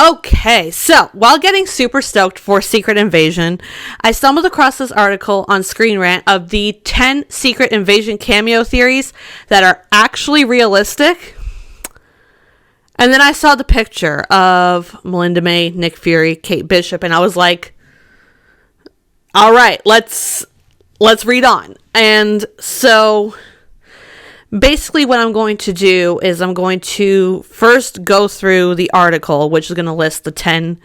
Okay, so while getting super stoked for Secret Invasion, I stumbled across this article on Screen Rant of the 10 Secret Invasion cameo theories that are actually realistic. And then I saw the picture of Melinda May, Nick Fury, Kate Bishop, and I was like, all right, let's read on. And so basically what I'm going to do is I'm going to first go through the article, which is going to list the 10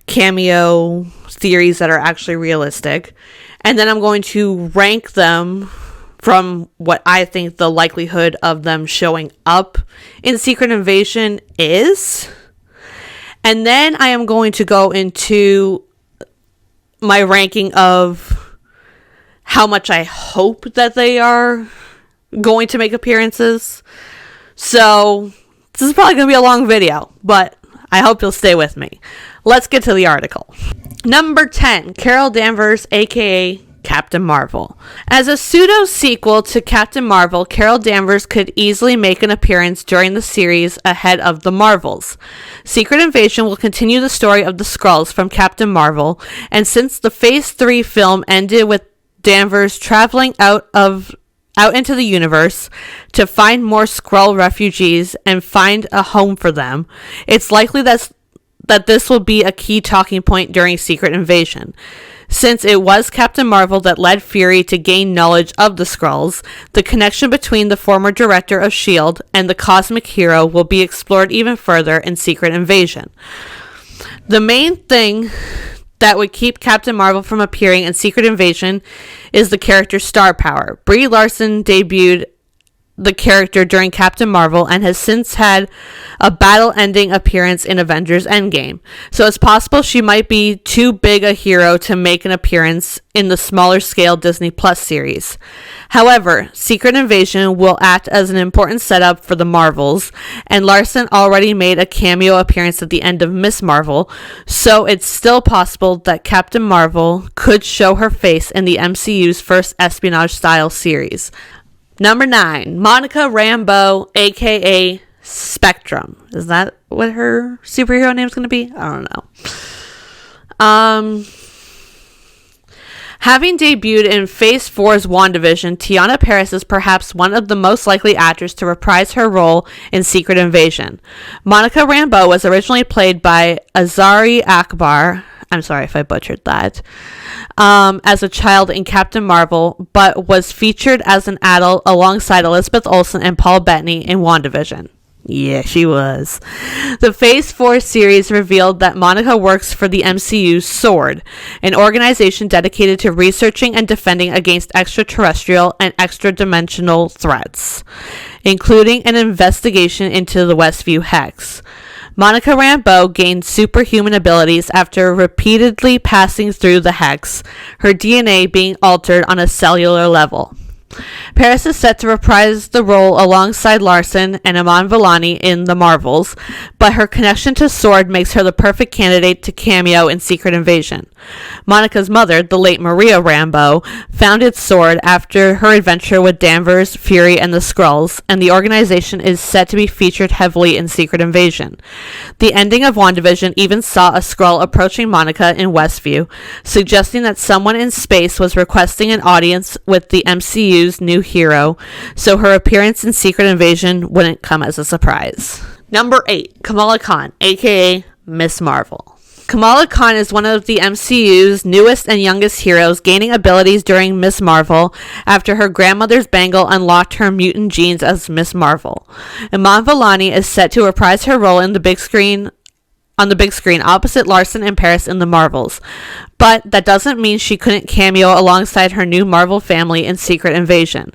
cameo theories that are actually realistic. And then I'm going to rank them from what I think the likelihood of them showing up in Secret Invasion is. And then I am going to go into my ranking of how much I hope that they are going to make appearances. So this is probably going to be a long video, but I hope you'll stay with me. Let's get to the article. Number 10, Carol Danvers, aka Captain Marvel. As a pseudo-sequel to Captain Marvel, Carol Danvers could easily make an appearance during the series ahead of the Marvels. Secret Invasion will continue the story of the Skrulls from Captain Marvel, and since the Phase 3 film ended with Danvers traveling out into the universe to find more Skrull refugees and find a home for them, it's likely that this will be a key talking point during Secret Invasion. Since it was Captain Marvel that led Fury to gain knowledge of the Skrulls, the connection between the former director of S.H.I.E.L.D. and the cosmic hero will be explored even further in Secret Invasion. The main thing that would keep Captain Marvel from appearing in Secret Invasion is the character's star power. Brie Larson debuted the character during Captain Marvel and has since had a battle-ending appearance in Avengers Endgame. So it's possible she might be too big a hero to make an appearance in the smaller-scale Disney Plus series. However, Secret Invasion will act as an important setup for the Marvels, and Larson already made a cameo appearance at the end of Ms. Marvel, so it's still possible that Captain Marvel could show her face in the MCU's first espionage-style series. Number 9, Monica Rambeau, aka Spectrum. Is that what her superhero name is going to be? I don't know. Having debuted in Phase 4's WandaVision, Teyonah Parris is perhaps one of the most likely actors to reprise her role in Secret Invasion. Monica Rambeau was originally played by Azari Akbar. I'm sorry if I butchered that. As a child in Captain Marvel, but was featured as an adult alongside Elizabeth Olsen and Paul Bettany in WandaVision. Yeah, she was. The Phase 4 series revealed that Monica works for the MCU's S.H.I.E.L.D, an organization dedicated to researching and defending against extraterrestrial and extra-dimensional threats, including an investigation into the Westview Hex. Monica Rambeau gained superhuman abilities after repeatedly passing through the Hex, her DNA being altered on a cellular level. Paris is set to reprise the role alongside Larson and Iman Vellani in The Marvels, but her connection to S.W.O.R.D makes her the perfect candidate to cameo in Secret Invasion. Monica's mother, the late Maria Rambeau, founded S.W.O.R.D after her adventure with Danvers, Fury, and the Skrulls, and the organization is set to be featured heavily in Secret Invasion. The ending of WandaVision even saw a Skrull approaching Monica in Westview, suggesting that someone in space was requesting an audience with the MCU's new hero, so her appearance in Secret Invasion wouldn't come as a surprise. Number 8, Kamala Khan, aka Ms. Marvel. Kamala Khan is one of the MCU's newest and youngest heroes, gaining abilities during Ms. Marvel after her grandmother's bangle unlocked her mutant genes as Ms. Marvel. Iman Vellani is set to reprise her role on the big screen opposite Larson and Paris in The Marvels. But that doesn't mean she couldn't cameo alongside her new Marvel family in Secret Invasion.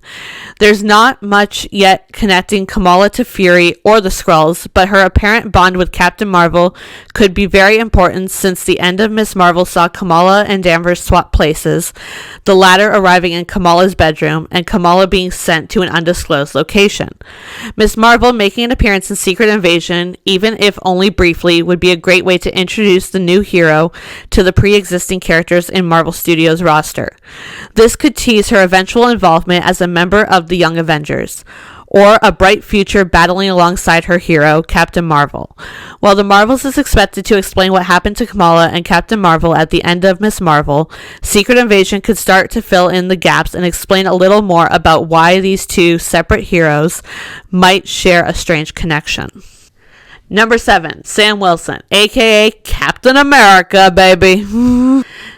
There's not much yet connecting Kamala to Fury or the Skrulls, but her apparent bond with Captain Marvel could be very important since the end of Ms. Marvel saw Kamala and Danvers swap places, the latter arriving in Kamala's bedroom and Kamala being sent to an undisclosed location. Ms. Marvel making an appearance in Secret Invasion, even if only briefly, would be a great way to introduce the new hero to the pre-existing characters in Marvel Studios' roster. This could tease her eventual involvement as a member of the Young Avengers. or a bright future battling alongside her hero, Captain Marvel. While the Marvels is expected to explain what happened to Kamala and Captain Marvel at the end of Ms. Marvel, Secret Invasion could start to fill in the gaps and explain a little more about why these two separate heroes might share a strange connection. Number 7, Sam Wilson, aka Captain America, baby.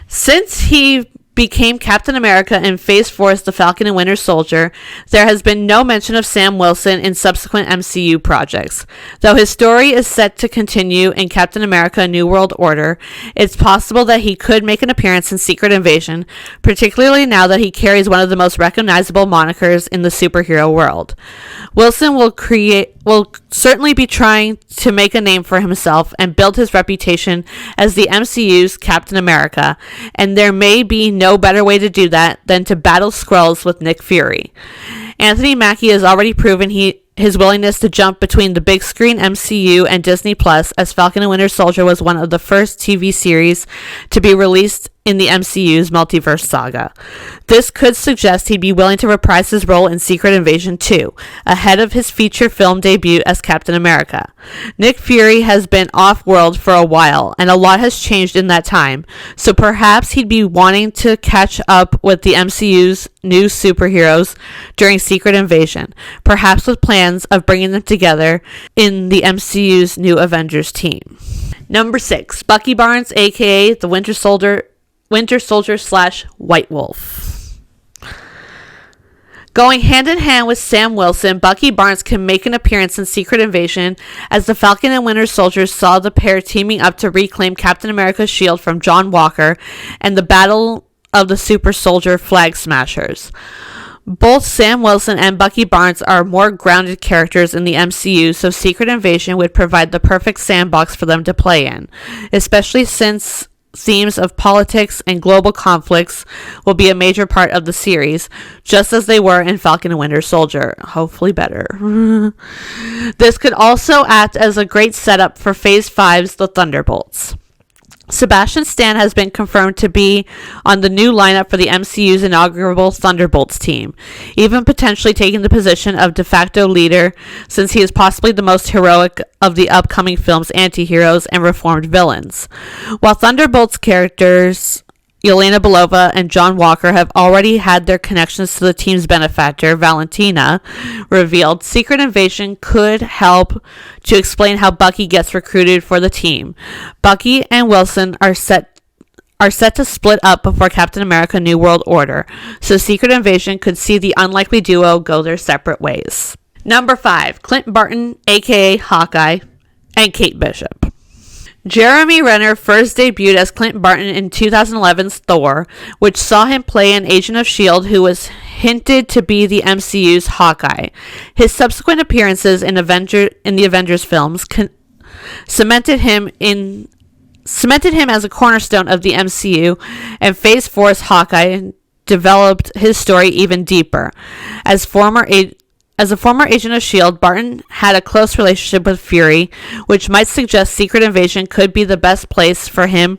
Since he became Captain America in Phase 4's The Falcon and Winter Soldier, there has been no mention of Sam Wilson in subsequent MCU projects. Though his story is set to continue in Captain America New World Order, it's possible that he could make an appearance in Secret Invasion, particularly now that he carries one of the most recognizable monikers in the superhero world. Wilson will certainly be trying to make a name for himself and build his reputation as the MCU's Captain America, and there may be no better way to do that than to battle Skrulls with Nick Fury. Anthony Mackie has already proven his willingness to jump between the big screen MCU and Disney Plus, as Falcon and Winter Soldier was one of the first TV series to be released in the MCU's multiverse saga. This could suggest he'd be willing to reprise his role in Secret Invasion 2, ahead of his feature film debut as Captain America. Nick Fury has been off-world for a while, and a lot has changed in that time, so perhaps he'd be wanting to catch up with the MCU's new superheroes during Secret Invasion, perhaps with plans of bringing them together in the MCU's new Avengers team. Number 6, Bucky Barnes, aka the Winter Soldier / White Wolf. Going hand in hand with Sam Wilson, Bucky Barnes can make an appearance in Secret Invasion, as the Falcon and Winter Soldier saw the pair teaming up to reclaim Captain America's shield from John Walker and the Battle of the Super Soldier Flag Smashers. Both Sam Wilson and Bucky Barnes are more grounded characters in the MCU, so Secret Invasion would provide the perfect sandbox for them to play in, especially since themes of politics and global conflicts will be a major part of the series, just as they were in Falcon and Winter Soldier. Hopefully better. This could also act as a great setup for Phase 5's The Thunderbolts. Sebastian Stan has been confirmed to be on the new lineup for the MCU's inaugural Thunderbolts team, even potentially taking the position of de facto leader, since he is possibly the most heroic of the upcoming film's anti-heroes and reformed villains. While Thunderbolts characters Yelena Belova and John Walker have already had their connections to the team's benefactor, Valentina, revealed, Secret Invasion could help to explain how Bucky gets recruited for the team. Bucky and Wilson are set to split up before Captain America New World Order, so Secret Invasion could see the unlikely duo go their separate ways. Number 5, Clint Barton, aka Hawkeye, and Kate Bishop. Jeremy Renner first debuted as Clint Barton in 2011's Thor, which saw him play an agent of S.H.I.E.L.D. who was hinted to be the MCU's Hawkeye. His subsequent appearances in the Avengers films cemented him as a cornerstone of the MCU, and Phase 4's Hawkeye developed his story even deeper. As a former agent of S.H.I.E.L.D., Barton had a close relationship with Fury, which might suggest Secret Invasion could be the best place for him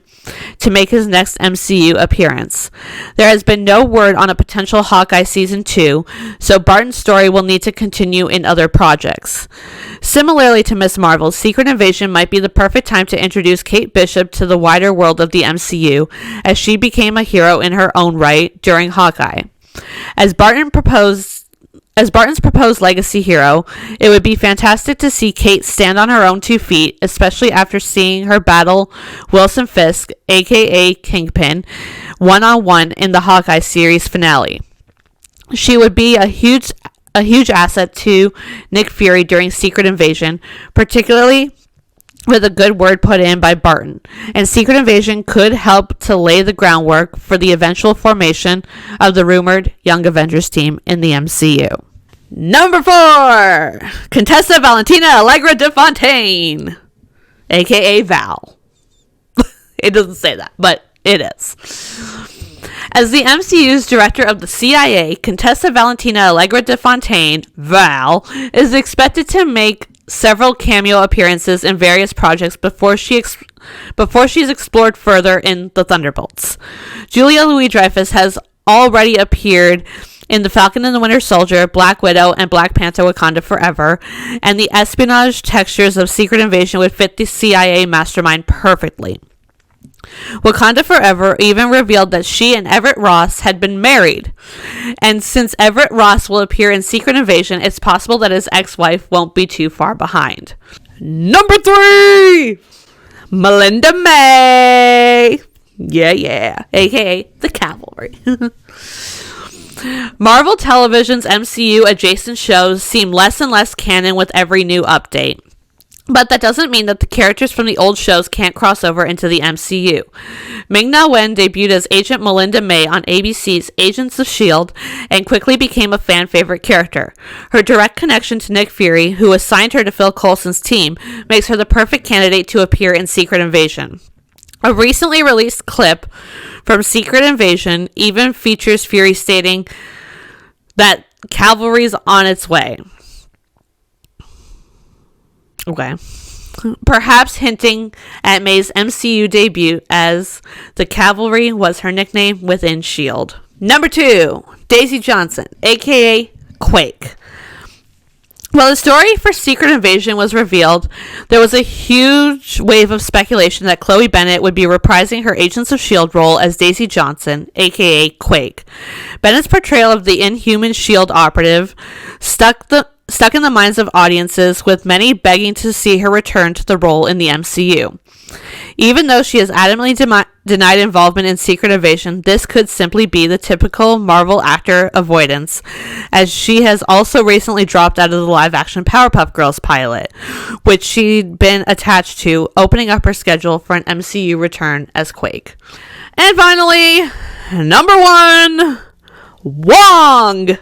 to make his next MCU appearance. There has been no word on a potential Hawkeye Season 2, so Barton's story will need to continue in other projects. Similarly to Ms. Marvel, Secret Invasion might be the perfect time to introduce Kate Bishop to the wider world of the MCU, as she became a hero in her own right during Hawkeye. As Barton's proposed legacy hero, it would be fantastic to see Kate stand on her own 2 feet, especially after seeing her battle Wilson Fisk, aka Kingpin, one-on-one in the Hawkeye series finale. She would be a huge asset to Nick Fury during Secret Invasion, particularly with a good word put in by Barton, and Secret Invasion could help to lay the groundwork for the eventual formation of the rumored Young Avengers team in the MCU. Number 4, Contessa Valentina Allegra de Fontaine, aka Val. It doesn't say that, but it is. As the MCU's director of the CIA, Contessa Valentina Allegra de Fontaine, Val, is expected to make several cameo appearances in various projects before she's explored further in The Thunderbolts. Julia Louis-Dreyfus has already appeared in The Falcon and the Winter Soldier, Black Widow, and Black Panther Wakanda Forever, and the espionage textures of Secret Invasion would fit the CIA mastermind perfectly. Wakanda Forever even revealed that she and Everett Ross had been married, and since Everett Ross will appear in Secret Invasion, it's possible that his ex-wife won't be too far behind. Number 3! Melinda May! Yeah, aka the Cavalry. Marvel Television's MCU adjacent shows seem less and less canon with every new update. But that doesn't mean that the characters from the old shows can't cross over into the MCU. Ming-Na Wen debuted as Agent Melinda May on ABC's Agents of S.H.I.E.L.D. and quickly became a fan favorite character. Her direct connection to Nick Fury, who assigned her to Phil Coulson's team, makes her the perfect candidate to appear in Secret Invasion. A recently released clip from Secret Invasion even features Fury stating that cavalry's on its way. Okay. Perhaps hinting at May's MCU debut, as the Cavalry was her nickname within S.H.I.E.L.D. Number 2, Daisy Johnson, aka Quake. While the story for Secret Invasion was revealed, there was a huge wave of speculation that Chloe Bennett would be reprising her Agents of S.H.I.E.L.D. role as Daisy Johnson, aka Quake. Bennett's portrayal of the inhuman S.H.I.E.L.D. operative stuck in the minds of audiences, with many begging to see her return to the role in the MCU. Even though she has adamantly denied involvement in Secret Invasion, this could simply be the typical Marvel actor avoidance, as she has also recently dropped out of the live-action Powerpuff Girls pilot, which she'd been attached to, opening up her schedule for an MCU return as Quake. And finally, number 1, Wong!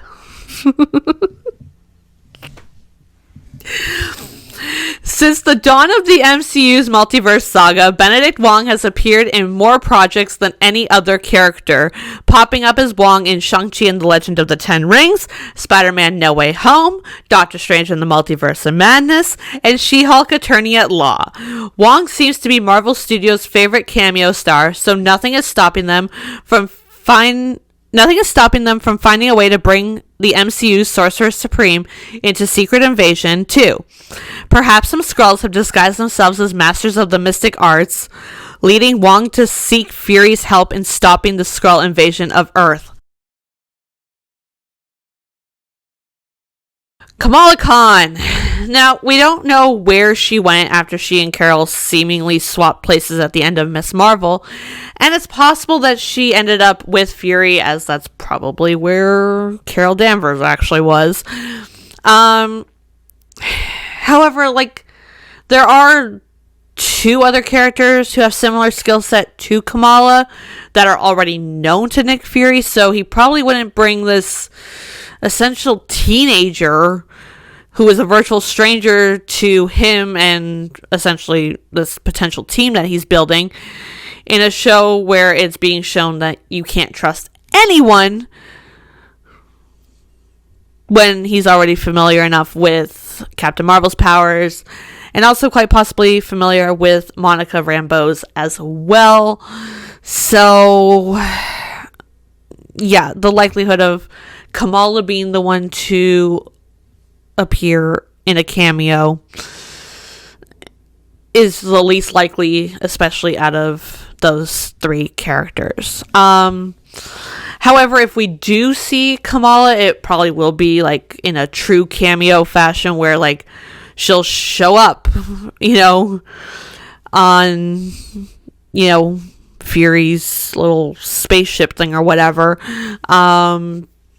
Since the dawn of the MCU's multiverse saga, Benedict Wong has appeared in more projects than any other character, popping up as Wong in Shang-Chi and the Legend of the Ten Rings, Spider-Man No Way Home, Doctor Strange and the Multiverse of Madness, and She-Hulk Attorney at Law. Wong seems to be Marvel Studios' favorite cameo star, so nothing is stopping them from finding a way to bring the MCU's Sorcerer Supreme into Secret Invasion 2. Perhaps some Skrulls have disguised themselves as masters of the mystic arts, leading Wong to seek Fury's help in stopping the Skrull invasion of Earth. Kamala Khan. Now, we don't know where she went after she and Carol seemingly swapped places at the end of Miss Marvel, and it's possible that she ended up with Fury, as that's probably where Carol Danvers actually was. However, there are 2 other characters who have similar skill set to Kamala that are already known to Nick Fury, so he probably wouldn't bring this essential teenager who is a virtual stranger to him and essentially this potential team that he's building in a show where it's being shown that you can't trust anyone when he's already familiar enough with Captain Marvel's powers and also quite possibly familiar with Monica Rambeau's as well. So, yeah, the likelihood of Kamala being the one to appear in a cameo is the least likely, especially out of those 3 characters. However, if we do see Kamala, it probably will be in a true cameo fashion where she'll show up, on, Fury's little spaceship thing or whatever,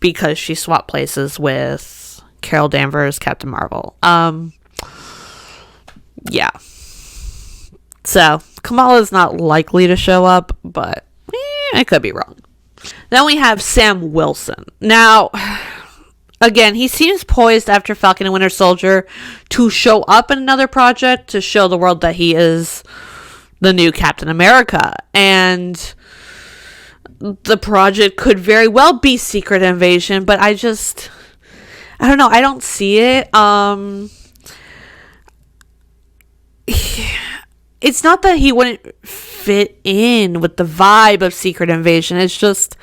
because she swapped places with Carol Danvers, Captain Marvel. Yeah. So, Kamala's not likely to show up, but I could be wrong. Then we have Sam Wilson. Now, again, he seems poised after Falcon and Winter Soldier to show up in another project to show the world that he is the new Captain America. And the project could very well be Secret Invasion, but I don't know. I don't see it. It's not that he wouldn't fit in with the vibe of Secret Invasion. It's just,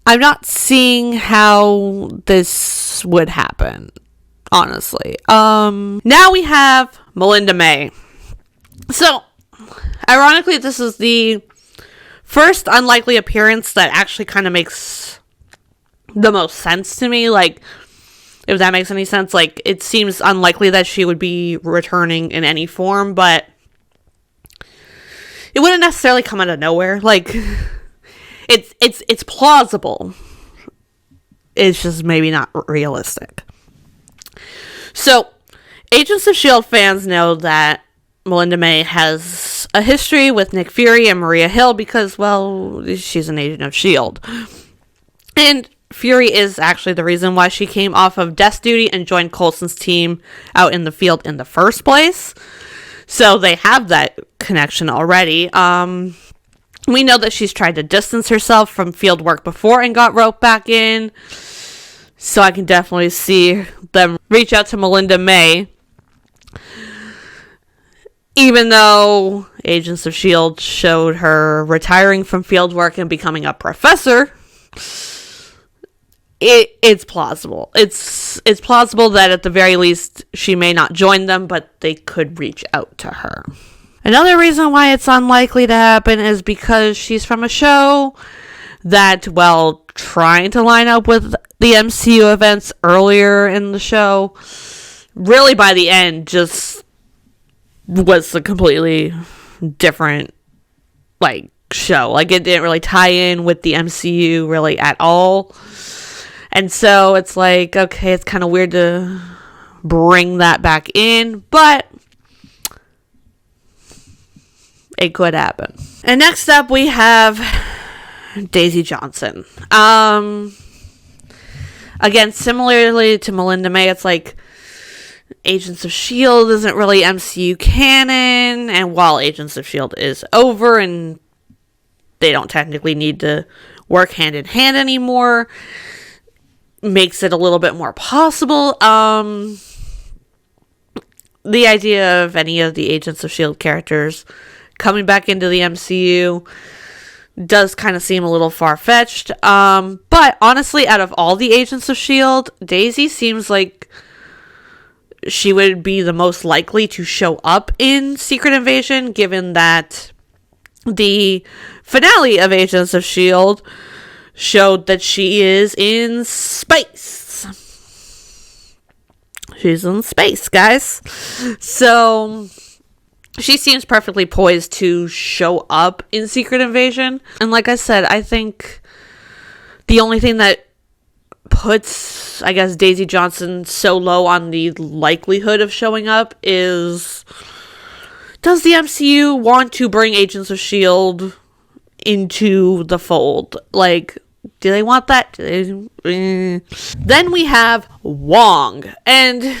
I'm not seeing how this would happen, honestly. Now we have Melinda May. So, ironically, this is the first unlikely appearance that actually kind of makes the most sense to me. Like, if that makes any sense. Like, it seems unlikely that she would be returning in any form, but it wouldn't necessarily come out of nowhere. Like, it's plausible. It's just maybe not realistic. So, Agents of S.H.I.E.L.D. fans know that Melinda May has a history with Nick Fury and Maria Hill because, well, she's an agent of S.H.I.E.L.D. And Fury is actually the reason why she came off of desk duty and joined Coulson's team out in the field in the first place. So they have that connection already. We know that she's tried to distance herself from field work before and got roped back in. So I can definitely see them reach out to Melinda May. Even though Agents of S.H.I.E.L.D. showed her retiring from field work and becoming a professor, it's plausible. It's plausible that at the very least she may not join them, but they could reach out to her. Another reason why it's unlikely to happen is because she's from a show that, while trying to line up with the MCU events earlier in the show, really by the end just was a completely different, like, show. Like, it didn't really tie in with the MCU really at all. And so it's like, okay, it's kind of weird to bring that back in, but it could happen. And next up, we have Daisy Johnson. Again, similarly to Melinda May, it's like Agents of S.H.I.E.L.D. isn't really MCU canon, and while Agents of S.H.I.E.L.D. is over and they don't technically need to work hand in hand anymore, makes it a little bit more possible. The idea of any of the Agents of S.H.I.E.L.D. characters coming back into the MCU does kind of seem a little far-fetched. But honestly, out of all the Agents of S.H.I.E.L.D., Daisy seems like she would be the most likely to show up in Secret Invasion, given that the finale of Agents of S.H.I.E.L.D. showed that she is in space. She's in space, guys. So she seems perfectly poised to show up in Secret Invasion. And like I said, I think the only thing that puts, I guess, Daisy Johnson so low on the likelihood of showing up is, does the MCU want to bring Agents of S.H.I.E.L.D. into the fold? Like, do they want that? Then we have Wong. And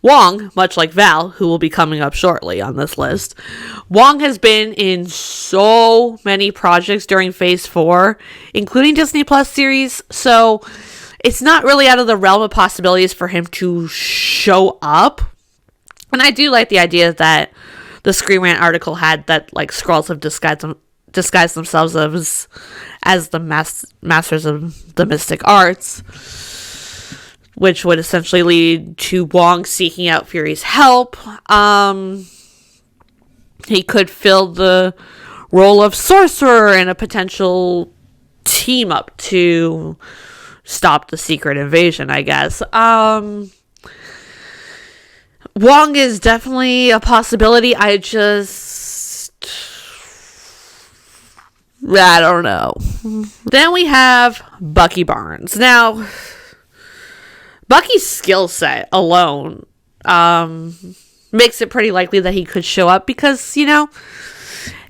Wong, much like Val, who will be coming up shortly on this list, Wong has been in so many projects during Phase 4, including Disney Plus series, so it's not really out of the realm of possibilities for him to show up. And I do like the idea that the Screen Rant article had that, like, Skrulls have disguised themselves as the masters of the mystic arts, which would essentially lead to Wong seeking out Fury's help. He could fill the role of sorcerer in a potential team up to stop the Secret Invasion, I guess. Wong is definitely a possibility. I don't know. Then we have Bucky Barnes. Now, Bucky's skill set alone makes it pretty likely that he could show up because, you know,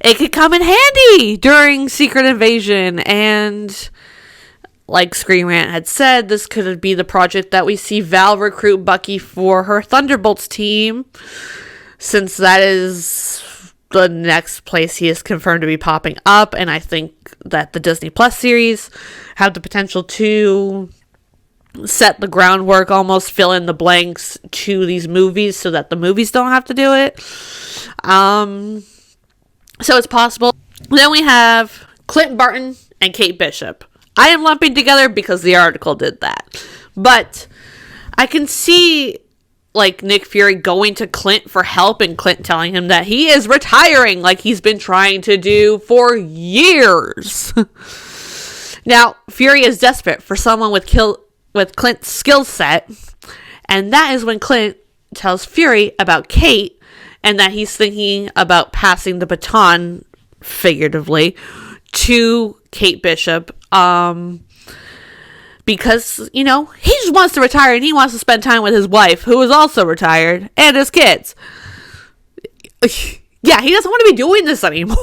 it could come in handy during Secret Invasion. And like Screen Rant had said, this could be the project that we see Val recruit Bucky for her Thunderbolts team, since that is the next place he is confirmed to be popping up. And I think that the Disney Plus series have the potential to set the groundwork, almost fill in the blanks to these movies so that the movies don't have to do it. So it's possible. Then we have Clint Barton and Kate Bishop. I am lumping together because the article did that. But I can see like Nick Fury going to Clint for help and Clint telling him that he is retiring like he's been trying to do for years. Now, Fury is desperate for someone with Clint's skill set, and that is when Clint tells Fury about Kate and that he's thinking about passing the baton, figuratively, to Kate Bishop, because, he just wants to retire and he wants to spend time with his wife, who is also retired, and his kids. Yeah, he doesn't want to be doing this anymore.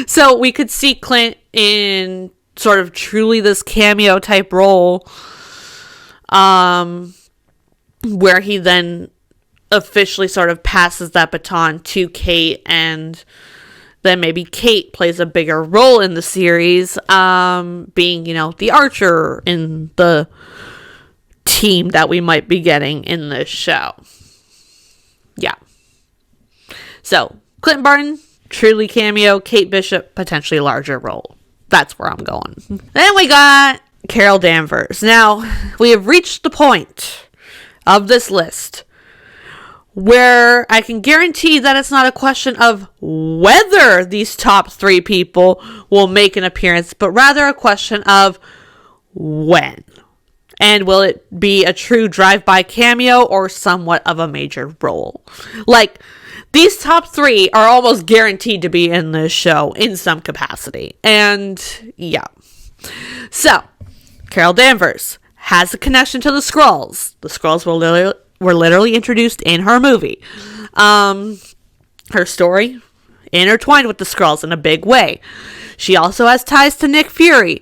So we could see Clint in sort of truly this cameo type role, where he then officially sort of passes that baton to Kate, and then maybe Kate plays a bigger role in the series, being, the archer in the team that we might be getting in this show. Yeah. So, Clint Barton, truly cameo. Kate Bishop, potentially larger role. That's where I'm going. Then we got Carol Danvers. Now, we have reached the point of this list where I can guarantee that it's not a question of whether these top 3 people will make an appearance, but rather a question of when. And will it be a true drive-by cameo or somewhat of a major role? Like, these top 3 are almost guaranteed to be in this show in some capacity. And, yeah. So, Carol Danvers has a connection to the Skrulls. The Skrulls were literally introduced in her movie. Her story intertwined with the Skrulls in a big way. She also has ties to Nick Fury.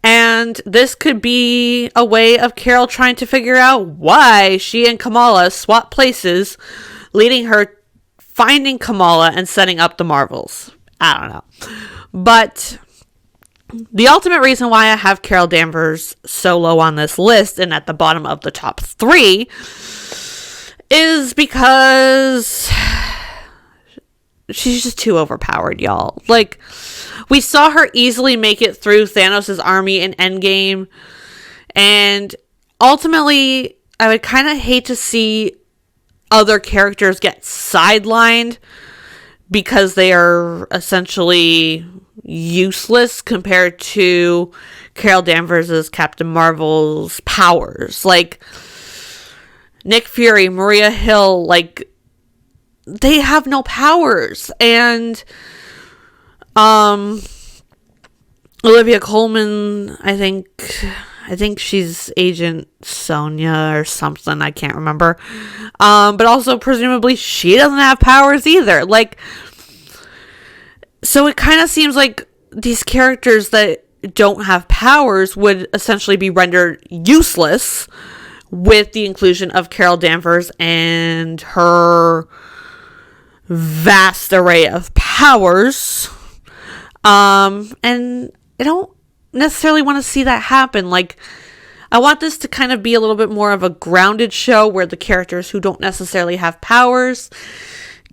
And this could be a way of Carol trying to figure out why she and Kamala swap places, leading her finding Kamala and setting up the Marvels. I don't know. But the ultimate reason why I have Carol Danvers so low on this list and at the bottom of the top 3 is because she's just too overpowered, y'all. Like, we saw her easily make it through Thanos' army in Endgame, and ultimately, I would kind of hate to see other characters get sidelined because they are essentially useless compared to Carol Danvers' Captain Marvel's powers. Like, Nick Fury, Maria Hill, like, they have no powers. And Olivia Colman, I think she's Agent Sonia or something, I can't remember. But also presumably she doesn't have powers either. Like, so it kind of seems like these characters that don't have powers would essentially be rendered useless with the inclusion of Carol Danvers and her vast array of powers. And I don't necessarily want to see that happen. Like, I want this to kind of be a little bit more of a grounded show where the characters who don't necessarily have powers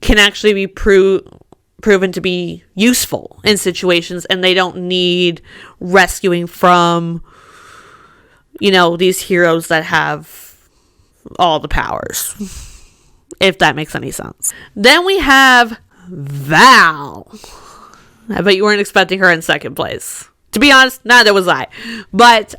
can actually be proven to be useful in situations, and they don't need rescuing from, these heroes that have all the powers, if that makes any sense. Then we have Val. I bet you weren't expecting her in second place. To be honest, neither was I. But,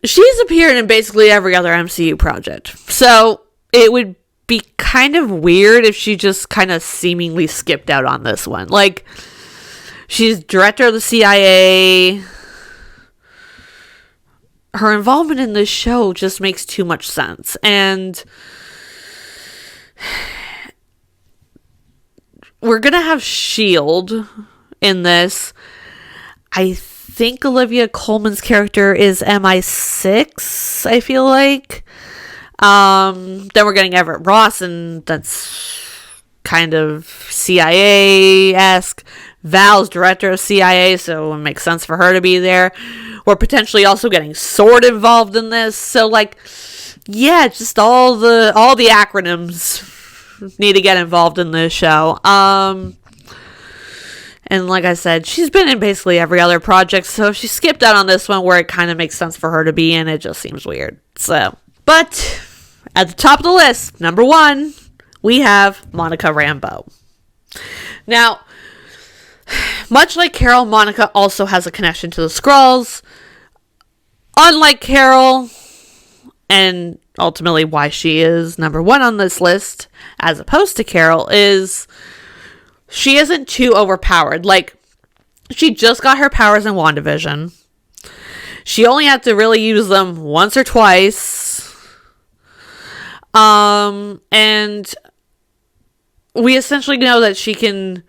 she's appeared in basically every other MCU project. So, it would be kind of weird if she just kind of seemingly skipped out on this one. Like, she's director of the CIA. Her involvement in this show just makes too much sense. And we're going to have S.H.I.E.L.D. in this. I think Olivia Colman's character is MI6, I feel like. Then we're getting Everett Ross, and that's kind of CIA-esque. Val's director of CIA, so it makes sense for her to be there. We're potentially also getting S.W.O.R.D. involved in this. So, like, yeah, just all the acronyms need to get involved in this show. And like I said, she's been in basically every other project, so if she skipped out on this one where it kind of makes sense for her to be in, it just seems weird. So, but at the top of the list, number 1, we have Monica Rambeau. Now, much like Carol, Monica also has a connection to the Skrulls. Unlike Carol, and ultimately why she is number 1 on this list, as opposed to Carol, is she isn't too overpowered. Like, she just got her powers in WandaVision. She only had to really use them once or twice. And we essentially know that she can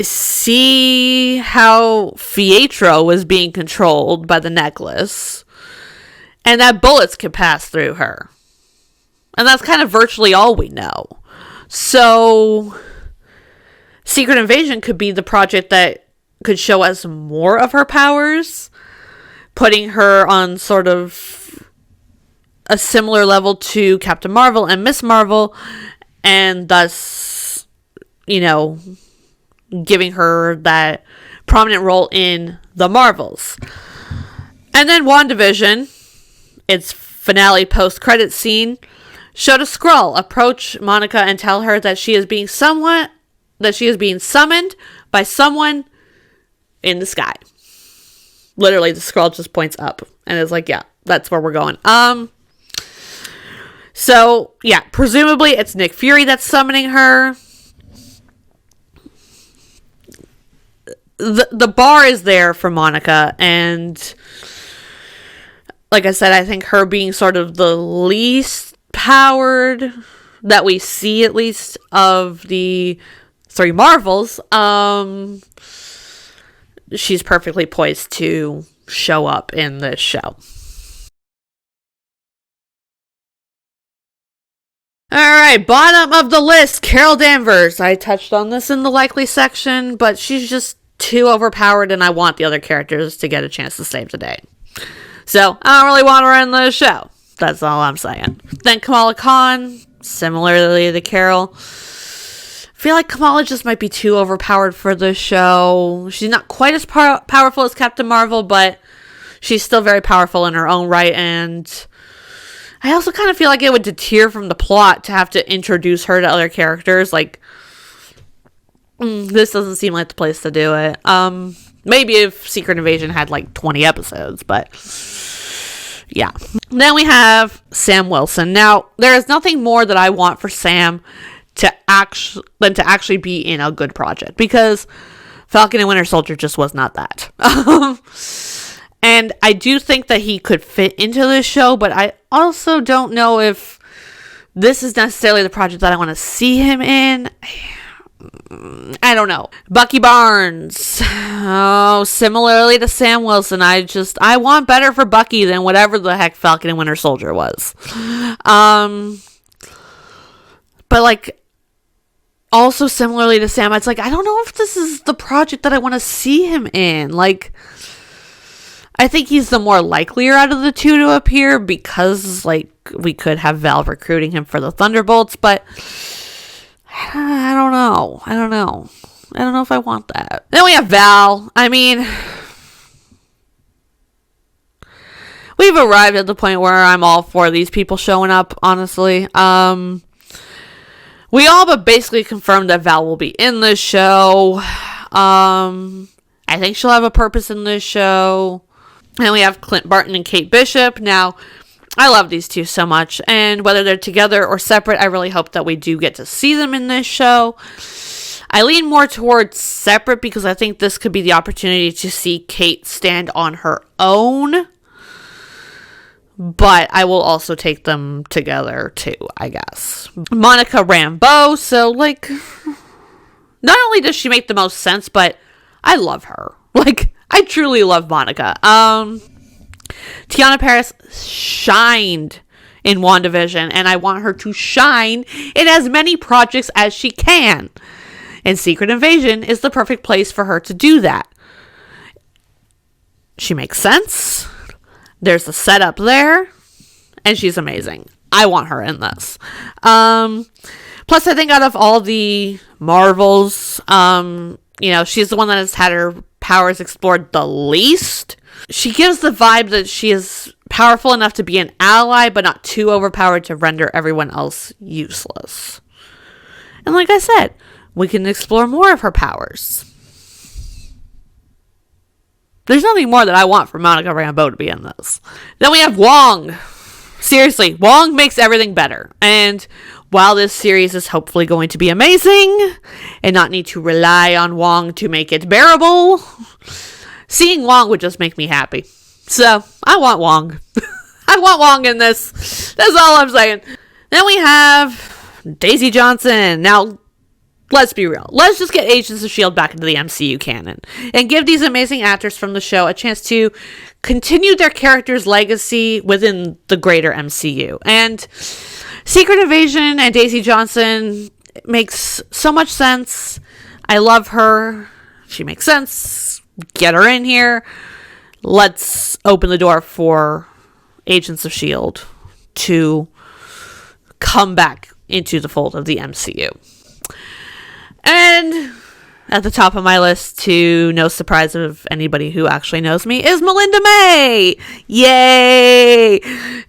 see how Pietro was being controlled by the necklace, and that bullets could pass through her. And that's kind of virtually all we know. So Secret Invasion could be the project that could show us more of her powers, putting her on sort of a similar level to Captain Marvel and Miss Marvel, and thus, you know, giving her that prominent role in the Marvels. And then WandaVision, its finale post-credit scene, showed a Skrull approach Monica and tell her that she is being summoned by someone in the sky. Literally, the Skrull just points up and is like, yeah, that's where we're going. So yeah, presumably it's Nick Fury that's summoning her. The bar is there for Monica, and like I said, I think her being sort of the least powered that we see, at least, of the 3 Marvels, she's perfectly poised to show up in this show. Alright, bottom of the list, Carol Danvers. I touched on this in the likely section, but she's just too overpowered, and I want the other characters to get a chance to save the day. So, I don't really want her in the show. That's all I'm saying. Then Kamala Khan, similarly to Carol. I feel like Kamala just might be too overpowered for the show. She's not quite as powerful as Captain Marvel, but she's still very powerful in her own right, and I also kind of feel like it would deter from the plot to have to introduce her to other characters. Like, this doesn't seem like the place to do it. Maybe if Secret Invasion had like 20 episodes, but yeah. Then we have Sam Wilson. Now, there is nothing more that I want for Sam than to actually be in a good project, because Falcon and Winter Soldier just was not that. And I do think that he could fit into this show, but I also don't know if this is necessarily the project that I want to see him in. I don't know. Bucky Barnes. Oh, similarly to Sam Wilson, I want better for Bucky than whatever the heck Falcon and Winter Soldier was. But like, also similarly to Sam, it's like, I don't know if this is the project that I want to see him in. Like, I think he's the more likelier out of the two to appear, because like we could have Val recruiting him for the Thunderbolts, but I don't know. I don't know if I want that. Then we have Val. I mean, we've arrived at the point where I'm all for these people showing up, honestly. We all but basically confirmed that Val will be in this show. I think she'll have a purpose in this show. And we have Clint Barton and Kate Bishop. Now, I love these two so much, and whether they're together or separate, I really hope that we do get to see them in this show. I lean more towards separate, because I think this could be the opportunity to see Kate stand on her own, but I will also take them together too, I guess. Monica Rambeau, so like, not only does she make the most sense, but I love her. Like, I truly love Monica. Tiana Paris shined in WandaVision, and I want her to shine in as many projects as she can. And Secret Invasion is the perfect place for her to do that. She makes sense. There's a setup there, and she's amazing. I want her in this. Plus, I think out of all the Marvels, You know, she's the one that has had her powers explored the least. She gives the vibe that she is powerful enough to be an ally, but not too overpowered to render everyone else useless. And like I said, we can explore more of her powers. There's nothing more that I want for Monica Rambeau to be in this. Then we have Wong. Seriously, Wong makes everything better. And while this series is hopefully going to be amazing and not need to rely on Wong to make it bearable, seeing Wong would just make me happy. So, I want Wong. I want Wong in this. That's all I'm saying. Then we have Daisy Johnson. Now, let's be real. Let's just get Agents of S.H.I.E.L.D. back into the MCU canon and give these amazing actors from the show a chance to continue their characters' legacy within the greater MCU. And Secret Invasion and Daisy Johnson makes so much sense. I love her. She makes sense. Get her in here. Let's open the door for Agents of S.H.I.E.L.D. to come back into the fold of the MCU. And at the top of my list, to no surprise of anybody who actually knows me, is Melinda May. Yay!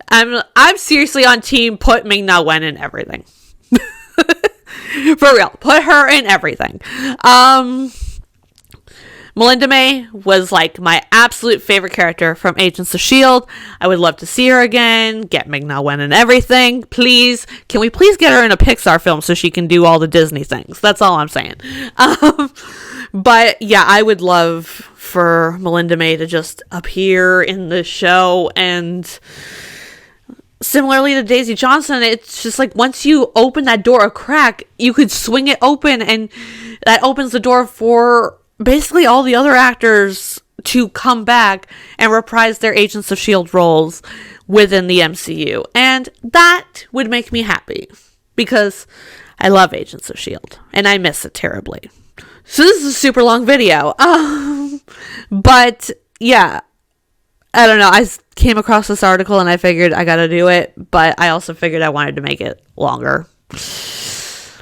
I'm seriously on team put Ming-Na Wen in everything. For real, put her in everything. Melinda May was like my absolute favorite character from Agents of S.H.I.E.L.D. I would love to see her again. Get Ming-Na Wen and everything. Please. Can we please get her in a Pixar film so she can do all the Disney things? That's all I'm saying. But yeah, I would love for Melinda May to just appear in the show. And similarly to Daisy Johnson, it's just like once you open that door a crack, you could swing it open, and that opens the door for basically all the other actors to come back and reprise their Agents of S.H.I.E.L.D. roles within the MCU. And that would make me happy because I love Agents of S.H.I.E.L.D. and I miss it terribly. So this is a super long video. But yeah, I don't know. I came across this article and I figured I gotta do it, but I also figured I wanted to make it longer.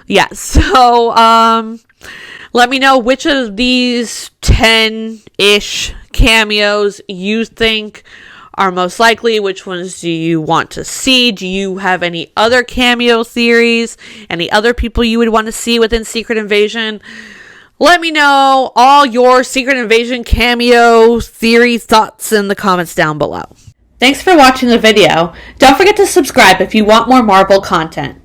Yeah, so let me know which of these 10-ish cameos you think are most likely. Which ones do you want to see? Do you have any other cameo theories? Any other people you would want to see within Secret Invasion? Let me know all your Secret Invasion cameo theory thoughts in the comments down below. Thanks for watching the video. Don't forget to subscribe if you want more Marvel content.